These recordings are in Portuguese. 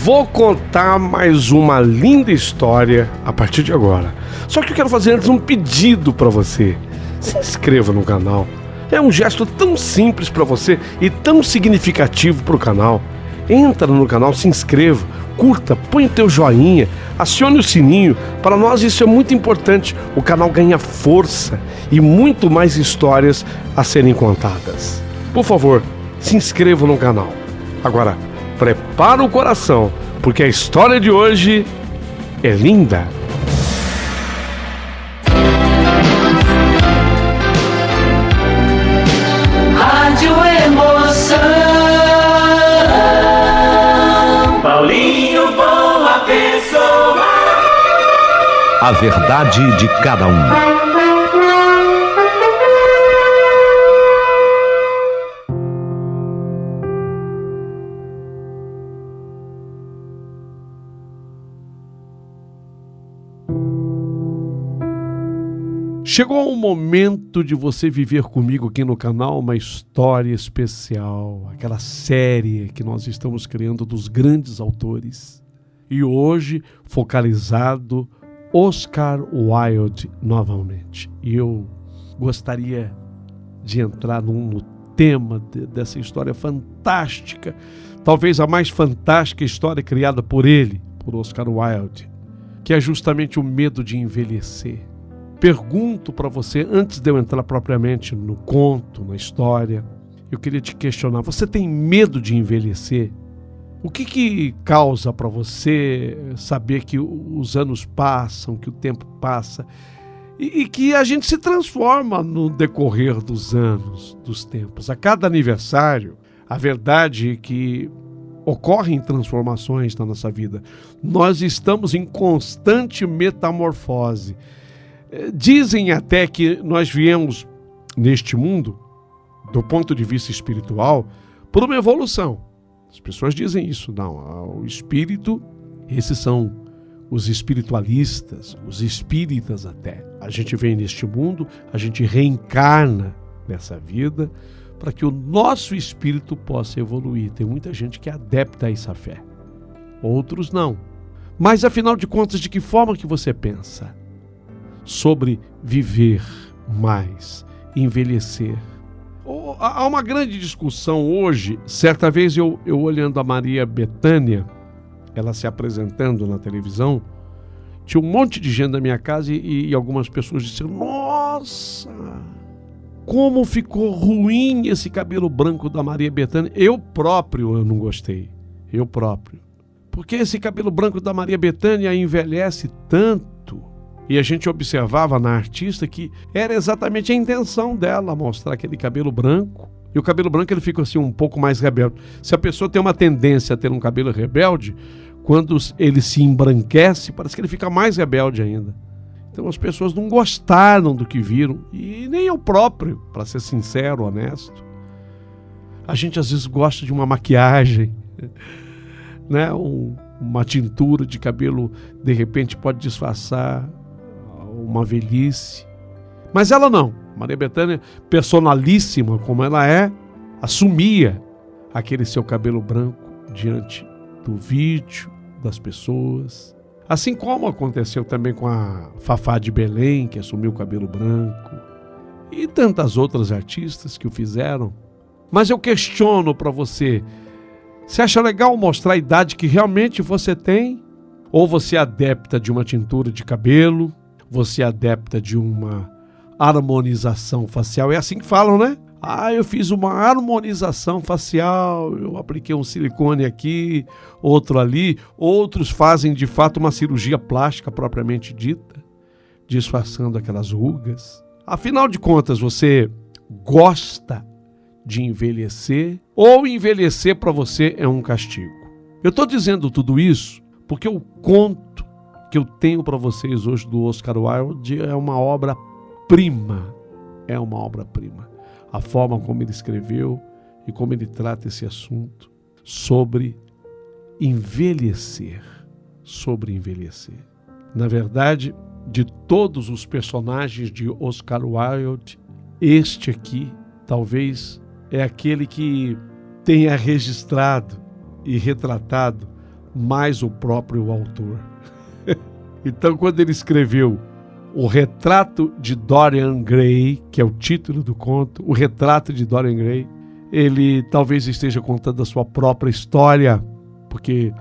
Vou contar mais uma linda história a partir de agora. Só que eu quero fazer antes um pedido para você. Se inscreva no canal. É um gesto tão simples para você e tão significativo para o canal. Entra no canal, se inscreva, curta, põe o teu joinha, acione o sininho. Para nós isso é muito importante. O canal ganha força e muito mais histórias a serem contadas. Por favor, se inscreva no canal. Agora, prepara o coração, porque a história de hoje é linda. Rádio Emoção. Paulinho, boa pessoa. A verdade de cada um. Chegou o momento de você viver comigo aqui no canal uma história especial, aquela série que nós estamos criando dos grandes autores. E hoje, focalizado Oscar Wilde novamente. E eu gostaria de entrar no tema dessa história fantástica, talvez a mais fantástica história criada por ele, por Oscar Wilde, que é justamente o medo de envelhecer. Pergunto para você, antes de eu entrar propriamente no conto, na história, eu queria te questionar, você tem medo de envelhecer? O que causa para você saber que os anos passam, que o tempo passa e que a gente se transforma no decorrer dos anos, dos tempos? A cada aniversário, a verdade é que ocorrem transformações na nossa vida. Nós estamos em constante metamorfose. Dizem até que nós viemos neste mundo, do ponto de vista espiritual, por uma evolução. As pessoas dizem isso. Não, o espírito, esses são os espiritualistas, os espíritas até. A gente vem neste mundo, a gente reencarna nessa vida para que o nosso espírito possa evoluir. Tem muita gente que é adepta a essa fé. Outros não. Mas afinal de contas, de que forma que você pensa sobre viver mais, envelhecer? Há uma grande discussão hoje. Certa vez eu olhando a Maria Bethânia, ela se apresentando na televisão, tinha um monte de gente na minha casa e algumas pessoas disseram: nossa, como ficou ruim esse cabelo branco da Maria Bethânia. Eu não gostei, eu próprio. Porque esse cabelo branco da Maria Bethânia envelhece tanto. E a gente observava na artista que era exatamente a intenção dela, mostrar aquele cabelo branco. E o cabelo branco ele fica assim um pouco mais rebelde. Se a pessoa tem uma tendência a ter um cabelo rebelde, quando ele se embranquece, parece que ele fica mais rebelde ainda. Então as pessoas não gostaram do que viram. E nem eu próprio, para ser sincero, honesto. A gente às vezes gosta de uma maquiagem, né? Uma tintura de cabelo, de repente pode disfarçar uma velhice. Mas ela não. Maria Bethânia, personalíssima como ela é, assumia aquele seu cabelo branco diante do vídeo, das pessoas. Assim como aconteceu também com a Fafá de Belém, que assumiu o cabelo branco, e tantas outras artistas que o fizeram. Mas eu questiono para você, você acha legal mostrar a idade que realmente você tem? Ou você é adepta de uma tintura de cabelo? Você é adepta de uma harmonização facial? É assim que falam, né? Eu fiz uma harmonização facial, eu apliquei um silicone aqui, outro ali. Outros fazem, de fato, uma cirurgia plástica propriamente dita, disfarçando aquelas rugas. Afinal de contas, você gosta de envelhecer? Ou envelhecer para você é um castigo? Eu estou dizendo tudo isso porque o conto que eu tenho para vocês hoje do Oscar Wilde é uma obra-prima. É uma obra-prima. A forma como ele escreveu e como ele trata esse assunto sobre envelhecer. Sobre envelhecer. Na verdade, de todos os personagens de Oscar Wilde, este aqui talvez é aquele que tenha registrado e retratado mais o próprio autor. Então, quando ele escreveu O Retrato de Dorian Gray, que é o título do conto, O Retrato de Dorian Gray, ele talvez esteja contando a sua própria história, porque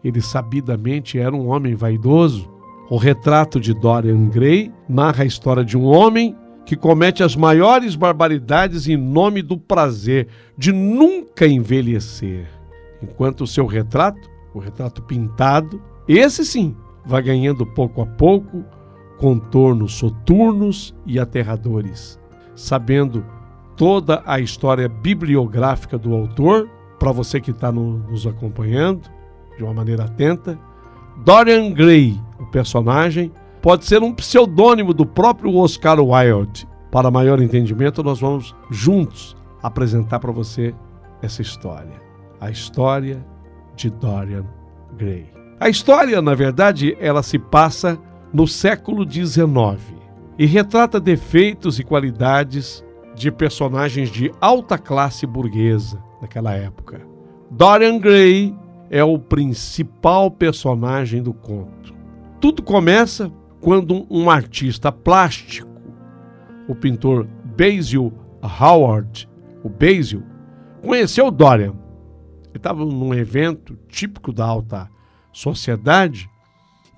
ele sabidamente era um homem vaidoso. O Retrato de Dorian Gray narra a história de um homem que comete as maiores barbaridades em nome do prazer de nunca envelhecer. Enquanto o seu retrato, o retrato pintado, esse sim, vai ganhando pouco a pouco contornos soturnos e aterradores. Sabendo toda a história bibliográfica do autor, para você que está nos acompanhando de uma maneira atenta, Dorian Gray, o personagem, pode ser um pseudônimo do próprio Oscar Wilde. Para maior entendimento, nós vamos juntos apresentar para você essa história. A história de Dorian Gray. A história, na verdade, ela se passa no século XIX e retrata defeitos e qualidades de personagens de alta classe burguesa naquela época. Dorian Gray é o principal personagem do conto. Tudo começa quando um artista plástico, o pintor Basil Howard, o Basil, conheceu Dorian. Ele estava num evento típico da alta sociedade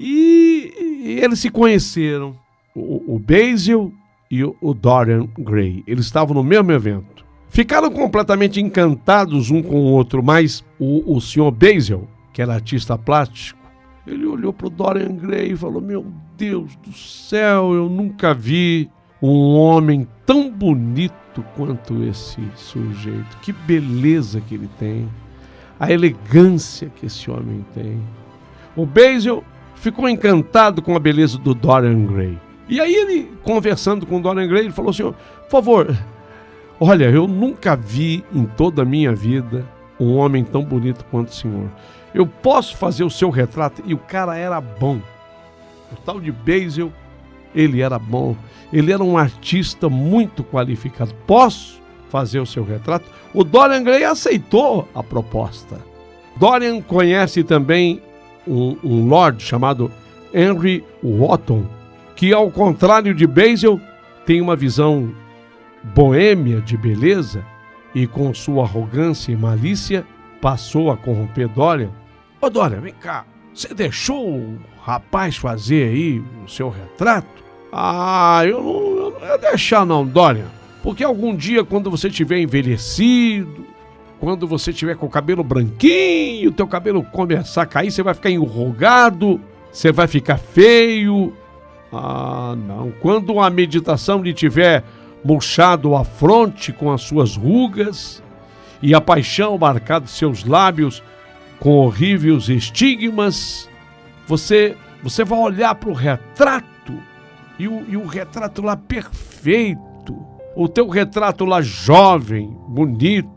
e eles se conheceram, o Basil e o Dorian Gray. Eles estavam no mesmo evento. Ficaram completamente encantados um com o outro, mas o senhor Basil, que era artista plástico, ele olhou para o Dorian Gray e falou: meu Deus do céu, eu nunca vi um homem tão bonito quanto esse sujeito. Que beleza que ele tem, a elegância que esse homem tem. O Basil ficou encantado com a beleza do Dorian Gray. E aí ele, conversando com o Dorian Gray, ele falou: senhor, por favor, olha, eu nunca vi em toda a minha vida um homem tão bonito quanto o senhor. Eu posso fazer o seu retrato? E o cara era bom. O tal de Basil, ele era bom. Ele era um artista muito qualificado. Posso fazer o seu retrato? O Dorian Gray aceitou a proposta. Dorian conhece também um lord chamado Henry Wotton, que, ao contrário de Basil, tem uma visão boêmia de beleza e, com sua arrogância e malícia, passou a corromper Dorian. Ô Dorian, vem cá, você deixou o rapaz fazer aí o seu retrato? Eu não ia deixar não, Dorian, porque algum dia, quando você tiver envelhecido, quando você tiver com o cabelo branquinho, teu cabelo começar a cair, você vai ficar enrugado, você vai ficar feio. Não. Quando a meditação lhe tiver murchado a fronte com as suas rugas e a paixão marcado seus lábios com horríveis estigmas, você vai olhar para o retrato e o retrato lá perfeito, o teu retrato lá jovem, bonito.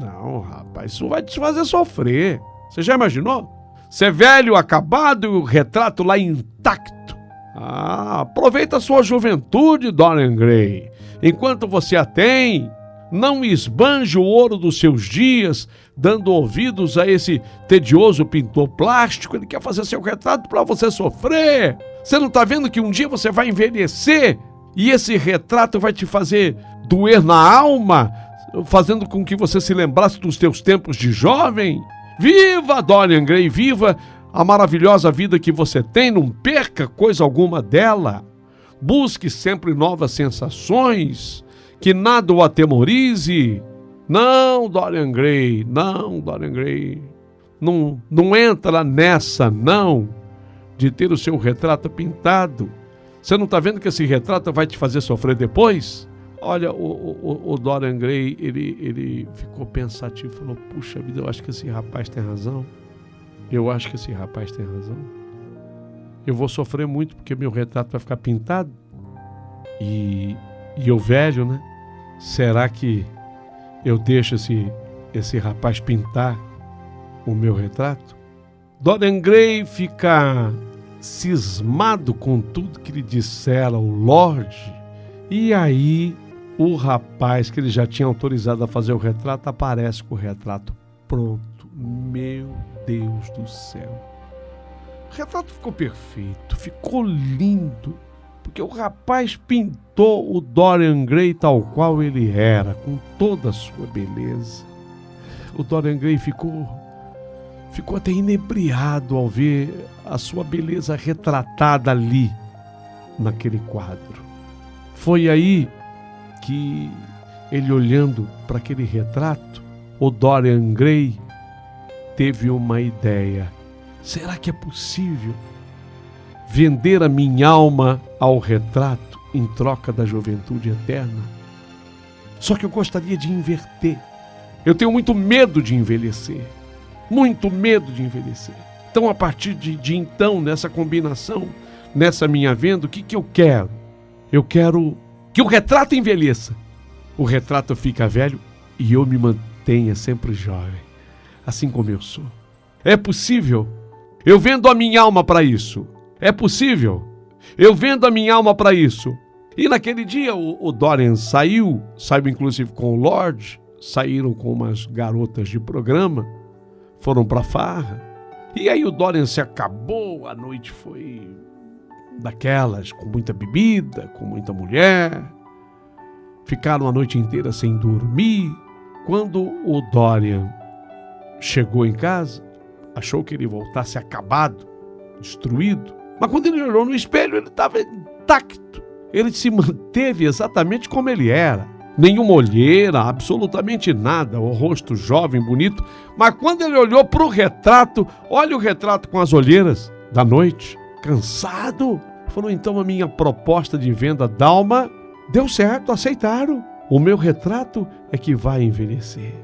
Não, rapaz, isso vai te fazer sofrer. Você já imaginou? Ser velho, acabado e o retrato lá intacto. Aproveita a sua juventude, Dorian Gray. Enquanto você a tem, não esbanje o ouro dos seus dias, dando ouvidos a esse tedioso pintor plástico. Ele quer fazer seu retrato para você sofrer. Você não está vendo que um dia você vai envelhecer e esse retrato vai te fazer doer na alma, fazendo com que você se lembrasse dos teus tempos de jovem? Viva, Dorian Gray, viva a maravilhosa vida que você tem, não perca coisa alguma dela. Busque sempre novas sensações, que nada o atemorize. Não, Dorian Gray, não, Dorian Gray. Não entra nessa, não, de ter o seu retrato pintado. Você não está vendo que esse retrato vai te fazer sofrer depois? Olha, o Dorian Gray, ele ficou pensativo, falou: puxa vida, eu acho que esse rapaz tem razão. Eu acho que esse rapaz tem razão. Eu vou sofrer muito porque meu retrato vai ficar pintado. E eu velho, né? Será que eu deixo esse rapaz pintar o meu retrato? Dorian Gray fica cismado com tudo que lhe dissera o Lorde. E aí o rapaz que ele já tinha autorizado a fazer o retrato aparece com o retrato pronto. Meu Deus do céu. O retrato ficou perfeito, ficou lindo, porque o rapaz pintou o Dorian Gray tal qual ele era, com toda a sua beleza. O Dorian Gray ficou até inebriado ao ver a sua beleza retratada ali, naquele quadro. Foi aí que ele, olhando para aquele retrato, o Dorian Gray teve uma ideia. Será que é possível vender a minha alma ao retrato em troca da juventude eterna? Só que eu gostaria de inverter. Eu tenho muito medo de envelhecer. Muito medo de envelhecer. Então, a partir de então, nessa combinação, nessa minha venda, o que eu quero? Eu quero que o retrato envelheça. O retrato fica velho e eu me mantenha sempre jovem, assim como eu sou. É possível? Eu vendo a minha alma para isso. É possível? Eu vendo a minha alma para isso. E naquele dia o Dorian saiu inclusive com o Lorde, saíram com umas garotas de programa, foram para farra. E aí o Dorian se acabou, a noite foi daquelas, com muita bebida, com muita mulher. Ficaram a noite inteira sem dormir. Quando o Dorian chegou em casa, achou que ele voltasse acabado, destruído. Mas quando ele olhou no espelho, ele estava intacto. Ele se manteve exatamente como ele era. Nenhuma olheira, absolutamente nada. O rosto jovem, bonito. Mas quando ele olhou para o retrato, olha o retrato com as olheiras da noite, cansado. Falou, então a minha proposta de venda da alma deu certo, aceitaram. O meu retrato é que vai envelhecer.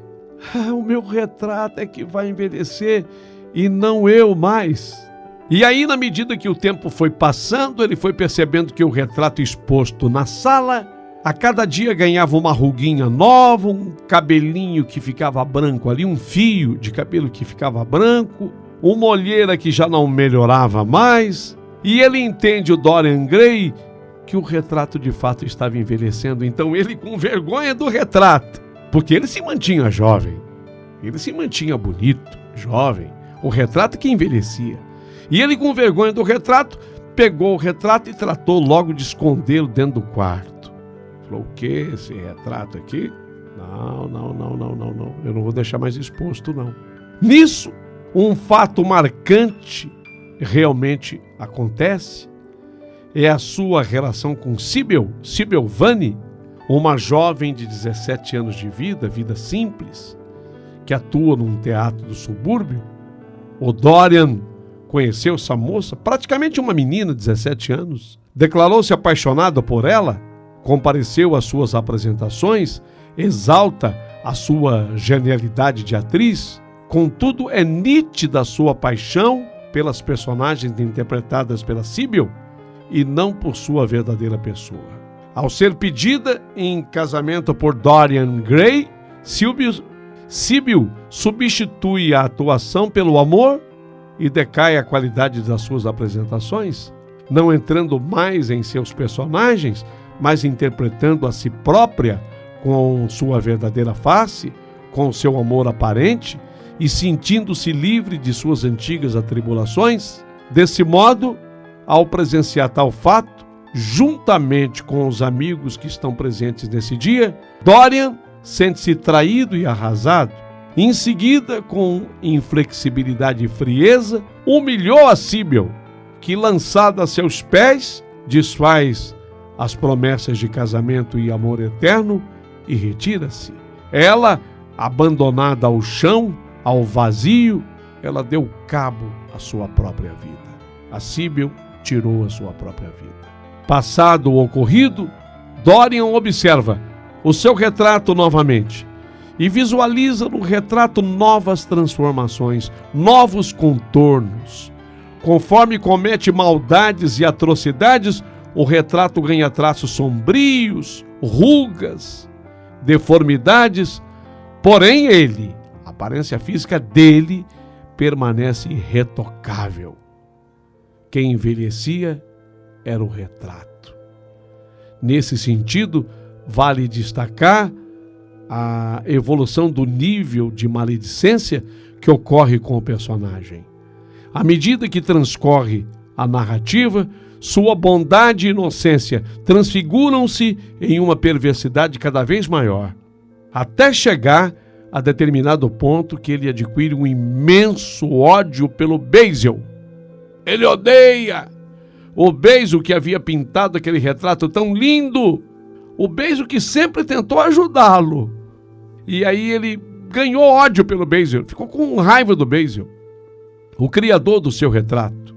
O meu retrato é que vai envelhecer e não eu mais. E aí, na medida que o tempo foi passando, ele foi percebendo que o retrato exposto na sala, a cada dia ganhava uma ruguinha nova, um cabelinho que ficava branco ali, um fio de cabelo que ficava branco, uma olheira que já não melhorava mais. E ele entende, o Dorian Gray, que o retrato de fato estava envelhecendo. Então ele, com vergonha do retrato, porque ele se mantinha jovem, ele se mantinha bonito, jovem, o retrato que envelhecia. E ele, com vergonha do retrato, pegou o retrato e tratou logo de escondê-lo dentro do quarto. Falou, o quê? Esse retrato aqui? Não. Eu não vou deixar mais exposto, não. Nisso, um fato marcante realmente acontece. É a sua relação com Sybil Vane, uma jovem de 17 anos de vida simples, que atua num teatro do subúrbio. O Dorian conheceu essa moça, praticamente uma menina de 17 anos, declarou-se apaixonado por ela, compareceu às suas apresentações, exalta a sua genialidade de atriz. Contudo, é nítida a sua paixão pelas personagens interpretadas pela Sybil e não por sua verdadeira pessoa. Ao ser pedida em casamento por Dorian Gray, Sybil substitui a atuação pelo amor e decai a qualidade das suas apresentações, não entrando mais em seus personagens, mas interpretando a si própria com sua verdadeira face, com seu amor aparente e sentindo-se livre de suas antigas atribulações. Desse modo, ao presenciar tal fato, juntamente com os amigos que estão presentes nesse dia, Dorian sente-se traído e arrasado. Em seguida, com inflexibilidade e frieza, humilhou a Sybil, que, lançada a seus pés, desfaz as promessas de casamento e amor eterno e retira-se. Ela, abandonada ao chão, ao vazio, ela deu cabo à sua própria vida. A Sybil tirou a sua própria vida. Passado o ocorrido, Dorian observa o seu retrato novamente e visualiza no retrato novas transformações, novos contornos. Conforme comete maldades e atrocidades, o retrato ganha traços sombrios, rugas, deformidades, porém ele, a aparência física dele, permanece irretocável. Quem envelhecia era o retrato. Nesse sentido, vale destacar a evolução do nível de maledicência que ocorre com o personagem. À medida que transcorre a narrativa, sua bondade e inocência transfiguram-se em uma perversidade cada vez maior, até chegar a determinado ponto que ele adquire um imenso ódio pelo Basil. Ele odeia o Basil que havia pintado aquele retrato tão lindo, o Basil que sempre tentou ajudá-lo. E aí ele ganhou ódio pelo Basil, ficou com raiva do Basil, o criador do seu retrato.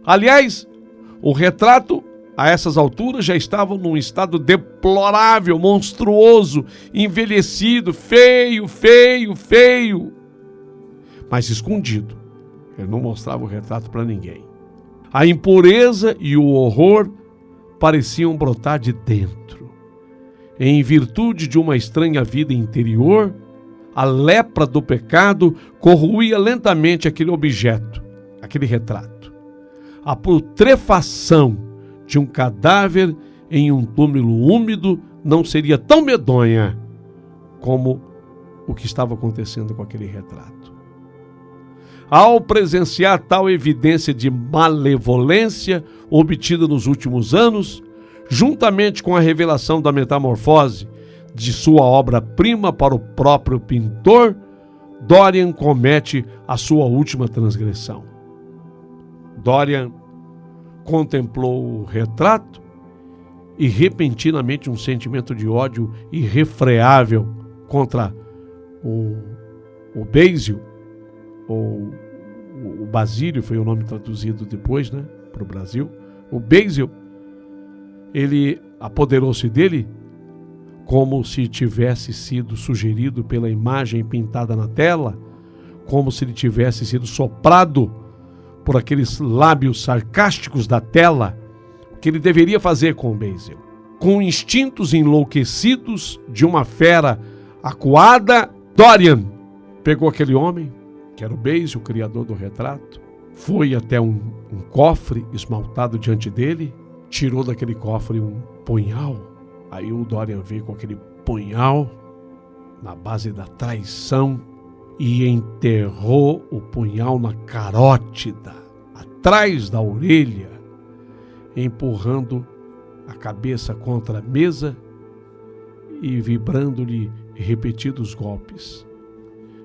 Aliás, o retrato, a essas alturas, já estava num estado deplorável, monstruoso, envelhecido, feio. Mas escondido. Ele não mostrava o retrato para ninguém. A impureza e o horror pareciam brotar de dentro. Em virtude de uma estranha vida interior, a lepra do pecado corroía lentamente aquele objeto, aquele retrato. A putrefação de um cadáver em um túmulo úmido não seria tão medonha como o que estava acontecendo com aquele retrato. Ao presenciar tal evidência de malevolência obtida nos últimos anos, juntamente com a revelação da metamorfose de sua obra-prima para o próprio pintor, Dorian comete a sua última transgressão. Dorian contemplou o retrato e repentinamente um sentimento de ódio irrefreável contra o Basil, ou o Basílio foi o nome traduzido depois, para o Brasil. O Basil, ele apoderou-se dele como se tivesse sido sugerido pela imagem pintada na tela, como se ele tivesse sido soprado por aqueles lábios sarcásticos da tela. O que ele deveria fazer com o Basil? Com instintos enlouquecidos de uma fera acuada, Dorian pegou aquele homem, que era o Basil, o criador do retrato, foi até um cofre esmaltado diante dele, tirou daquele cofre um punhal. Aí o Dorian veio com aquele punhal na base da traição e enterrou o punhal na carótida, atrás da orelha, empurrando a cabeça contra a mesa e vibrando-lhe repetidos golpes.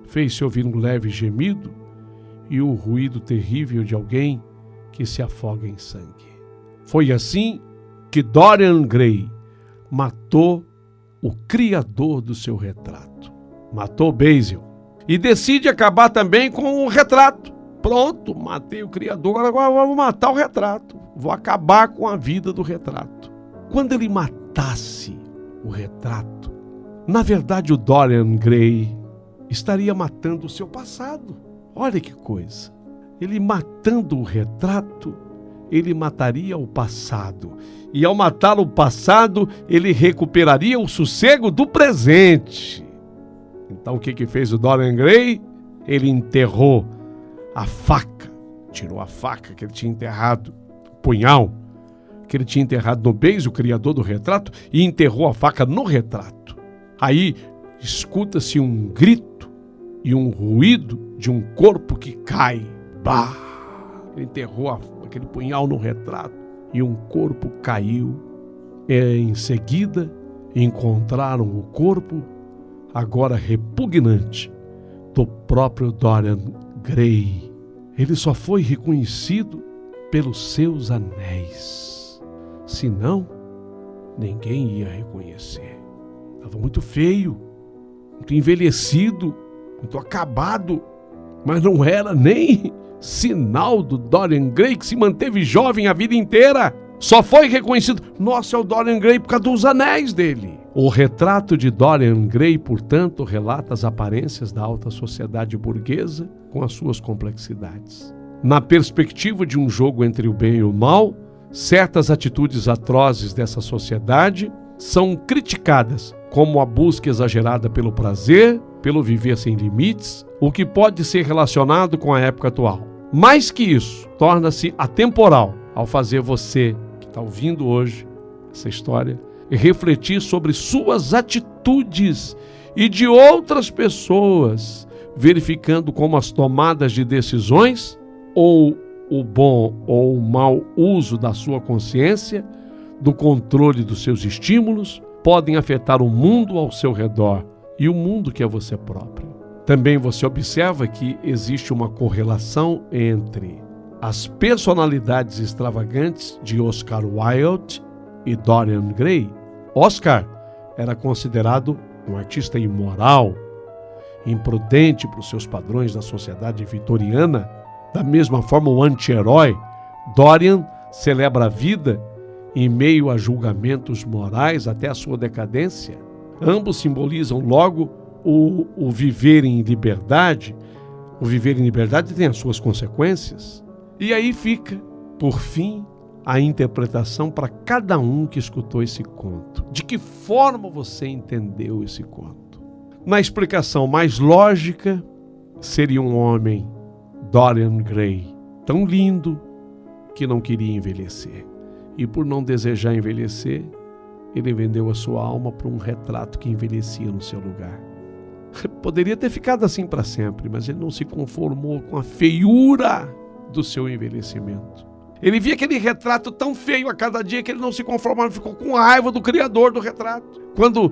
Fez-se ouvir um leve gemido e o ruído terrível de alguém que se afoga em sangue. Foi assim que Dorian Gray matou o criador do seu retrato. Matou Basil. E decide acabar também com o retrato. Pronto, matei o criador, agora vou matar o retrato. Vou acabar com a vida do retrato. Quando ele matasse o retrato, na verdade o Dorian Gray estaria matando o seu passado. Olha que coisa. Ele matando o retrato, ele mataria o passado. E ao matar o passado, ele recuperaria o sossego do presente. Então o que fez o Dorian Gray? Ele enterrou a faca, tirou a faca que ele tinha enterrado, o punhal que ele tinha enterrado no Basil, o criador do retrato, e enterrou a faca no retrato. Aí escuta-se um grito e um ruído de um corpo que cai. Bah! Ele enterrou aquele punhal no retrato e um corpo caiu. Em seguida, encontraram o corpo, agora repugnante, do próprio Dorian Gray. Ele só foi reconhecido pelos seus anéis. Senão, ninguém ia reconhecer. Estava muito feio, muito envelhecido, muito acabado, mas não era nem sinal do Dorian Gray, que se manteve jovem a vida inteira. Só foi reconhecido, nossa, é o Dorian Gray por causa dos anéis dele. O retrato de Dorian Gray, portanto, relata as aparências da alta sociedade burguesa com as suas complexidades. Na perspectiva de um jogo entre o bem e o mal, certas atitudes atrozes dessa sociedade são criticadas, como a busca exagerada pelo prazer, pelo viver sem limites, o que pode ser relacionado com a época atual. Mais que isso, torna-se atemporal ao fazer você, que está ouvindo hoje essa história, refletir sobre suas atitudes e de outras pessoas, verificando como as tomadas de decisões, ou o bom ou o mau uso da sua consciência, do controle dos seus estímulos, podem afetar o mundo ao seu redor e o mundo que é você próprio. Também você observa que existe uma correlação entre as personalidades extravagantes de Oscar Wilde e Dorian Gray. Oscar era considerado um artista imoral, imprudente para os seus padrões da sociedade vitoriana. Da mesma forma, o anti-herói Dorian celebra a vida em meio a julgamentos morais até a sua decadência. Ambos simbolizam logo o viver em liberdade. O viver em liberdade tem as suas consequências. E aí fica, por fim, a interpretação para cada um que escutou esse conto. De que forma você entendeu esse conto? Na explicação mais lógica, seria um homem, Dorian Gray, tão lindo que não queria envelhecer. E por não desejar envelhecer, ele vendeu a sua alma para um retrato que envelhecia no seu lugar. Poderia ter ficado assim para sempre, mas ele não se conformou com a feiura do seu envelhecimento. Ele via aquele retrato tão feio a cada dia que ele não se conformava, ficou com raiva do criador do retrato. Quando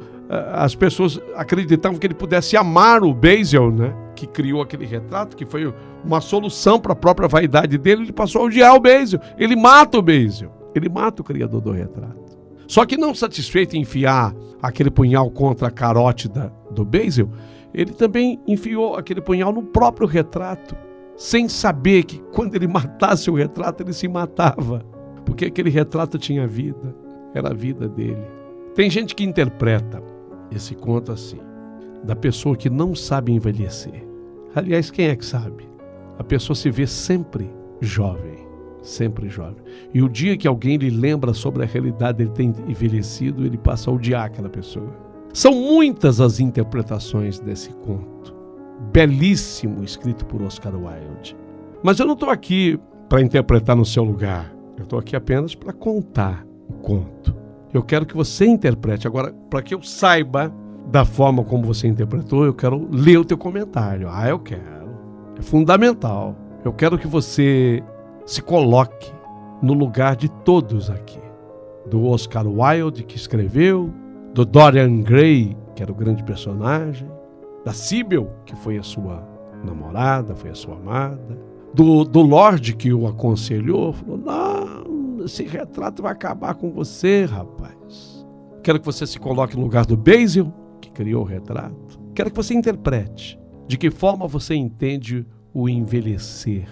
as pessoas acreditavam que ele pudesse amar o Basil, né, que criou aquele retrato, que foi uma solução para a própria vaidade dele, ele passou a odiar o Basil. Ele mata o Basil, ele mata o criador do retrato. Só que não satisfeito em enfiar aquele punhal contra a carótida do Basil, ele também enfiou aquele punhal no próprio retrato, sem saber que quando ele matasse o retrato, ele se matava. Porque aquele retrato tinha vida, era a vida dele. Tem gente que interpreta esse conto assim, da pessoa que não sabe envelhecer. Aliás, quem é que sabe? A pessoa se vê sempre jovem, sempre jovem. E o dia que alguém lhe lembra sobre a realidade dele ter envelhecido, ele passa a odiar aquela pessoa. São muitas as interpretações desse conto. Belíssimo, escrito por Oscar Wilde. Mas eu não estou aqui para interpretar no seu lugar. Eu estou aqui apenas para contar o conto. Eu quero que você interprete. Agora, para que eu saiba da forma como você interpretou, eu quero ler o teu comentário. Eu quero. É fundamental. Eu quero que você se coloque no lugar de todos aqui. Do Oscar Wilde, que escreveu, do Dorian Gray, que era o grande personagem, da Sibyl, que foi a sua namorada, foi a sua amada, do Lorde, que o aconselhou, falou, não, esse retrato vai acabar com você, rapaz. Quero que você se coloque no lugar do Basil, que criou o retrato. Quero que você interprete de que forma você entende o envelhecer,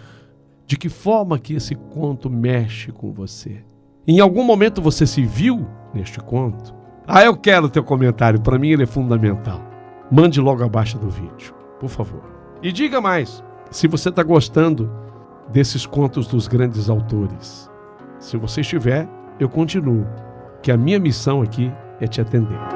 de que forma que esse conto mexe com você. Em algum momento você se viu neste conto? Eu quero o teu comentário, para mim ele é fundamental. Mande logo abaixo do vídeo, por favor. E diga mais, se você está gostando desses contos dos grandes autores. Se você estiver, eu continuo, que a minha missão aqui é te atender.